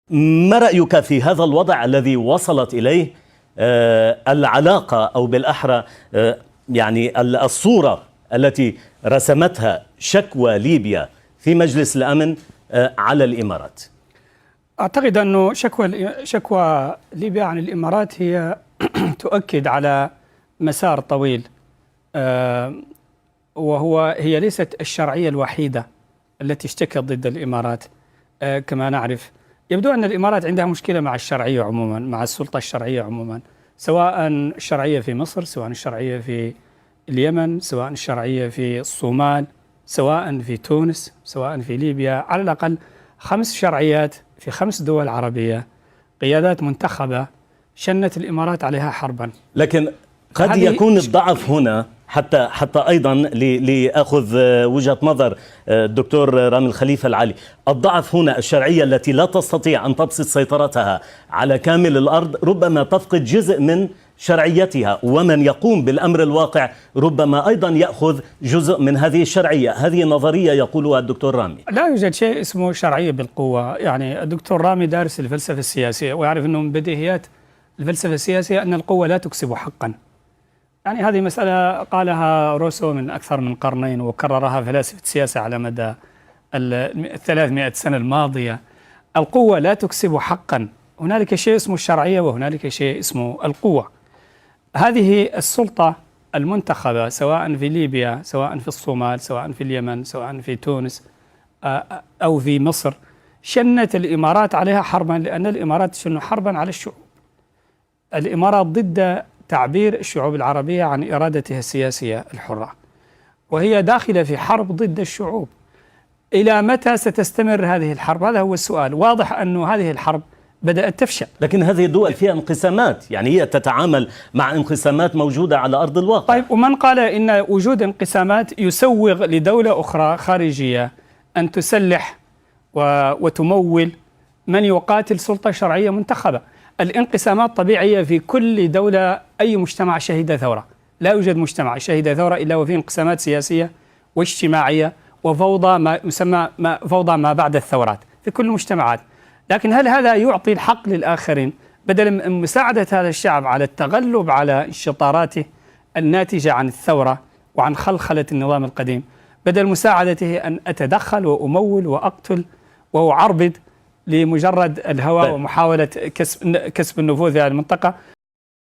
ما رأيك في هذا الوضع الذي وصلت إليه العلاقة أو بالأحرى يعني الصورة التي رسمتها شكوى ليبيا في مجلس الأمن على الإمارات؟ أعتقد أنه شكوى ليبيا عن الإمارات هي تؤكد على مسار طويل، هي ليست الشرعية الوحيدة التي اشتكت ضد الإمارات. كما نعرف يبدو أن الإمارات عندها مشكلة مع الشرعية عموما، مع السلطة الشرعية عموما، سواء الشرعية في مصر، سواء الشرعية في اليمن، سواء الشرعية في الصومال، سواء في تونس، سواء في ليبيا. على الأقل 5 شرعيات في 5 دول عربية، قيادات منتخبة شنت الإمارات عليها حربا. لكن قد يكون الضعف هنا حتى أيضا لأخذ وجهة نظر الدكتور رامي الخليفة العلي، الضعف هنا الشرعية التي لا تستطيع أن تبسط سيطرتها على كامل الأرض ربما تفقد جزء من شرعيتها، ومن يقوم بالأمر الواقع ربما أيضا يأخذ جزء من هذه الشرعية. هذه نظرية يقولها الدكتور رامي. لا يوجد شيء اسمه شرعية بالقوة. يعني الدكتور رامي دارس الفلسفة السياسية ويعرف أنه من بديهيات الفلسفة السياسية أن القوة لا تكسب حقا. يعني هذه مسألة قالها روسو من أكثر من قرنين، وكررها فلاسفة السياسة على مدى 300 سنة الماضية. القوة لا تكسب حقا، هنالك شيء اسمه الشرعية وهنالك شيء اسمه القوة. هذه السلطة المنتخبة سواء في ليبيا، سواء في الصومال، سواء في اليمن، سواء في تونس أو في مصر، شنت الإمارات عليها حربا، لأن الإمارات تشن حربا على الشعوب. الإمارات ضد تعبير الشعوب العربية عن إرادتها السياسية الحرة، وهي داخلة في حرب ضد الشعوب. إلى متى ستستمر هذه الحرب؟ هذا هو السؤال. واضح أن هذه الحرب بدأت تفشل. لكن هذه الدول فيها انقسامات، يعني هي تتعامل مع انقسامات موجودة على أرض الواقع. طيب، ومن قال إن وجود انقسامات يسوغ لدولة أخرى خارجية أن تسلح وتمول من يقاتل سلطة شرعية منتخبة؟ الانقسامات طبيعية في كل دولة. أي مجتمع شهد ثورة، لا يوجد مجتمع شهد ثورة إلا وفيه انقسامات سياسية واجتماعية وفوضى، ما يسمى فوضى ما بعد الثورات في كل المجتمعات. لكن هل هذا يعطي الحق للآخرين بدلا من مساعدة هذا الشعب على التغلب على انشطاراته الناتجة عن الثورة وعن خلخلة النظام القديم، بدل مساعدته أن أتدخل وأمول وأقتل وأعربد لمجرد الهوى ومحاولة كسب النفوذ في هذه المنطقة؟